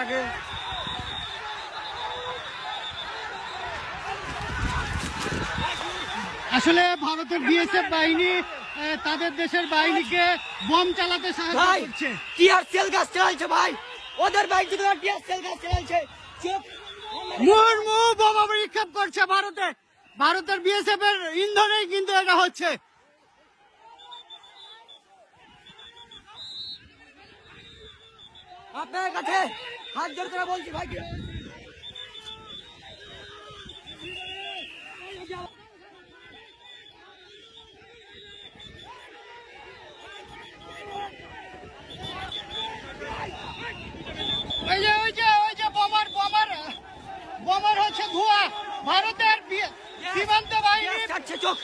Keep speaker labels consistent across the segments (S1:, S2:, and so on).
S1: থাকে।
S2: আসলে ভারতের বিএসএফ বাহিনী তাদের দেশের বাহিনীকে বোম চালাতে সাহায্য করছে।
S1: টিয়ার সেল গাছ চালাচ্ছে ভাই, ওদের বাইক থেকে টিয়ার সেল গাছ চালাচ্ছে।
S2: মুর্মু বোমা নিক্ষেপ করছে ভারতে, ভারতের বিএসএফ এর ইন্ধনেই কিন্তু এটা হচ্ছে।
S1: আপনার কাছে হাত জোর করে বলছি ভাই,
S2: ওই যে বোমার হচ্ছে ধোঁয়া। ভারতের সীমান্ত বাহিনী
S1: চোখ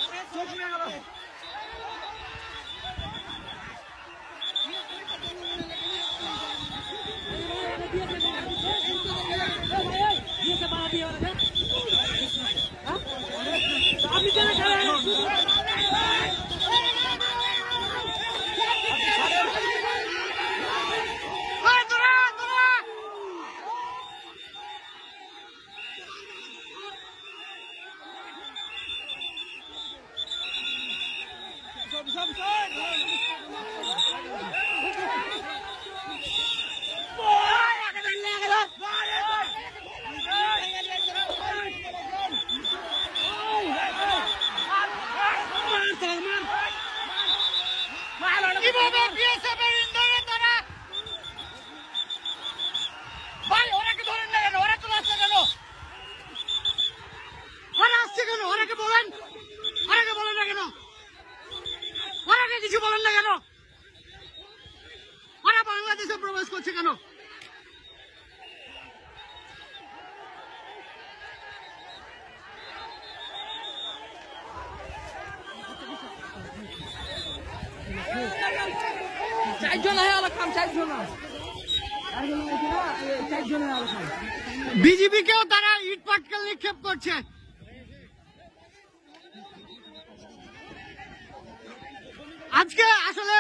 S2: কিভাবে বিএসএফ এর ইন্ধনে তারা ভাই ওরাকে ধরেন না কেন, ওরা চলে আসছে কেন, ওরা আসছে কেন, ওরাকে বলেন না কেন, ওরাকে কিছু বলেন না কেন, ওরা বাংলাদেশে প্রবেশ করছে কেন? বিজেপিকেও তারা ইট পাটকেল নিক্ষেপ করছে। আজকে আসলে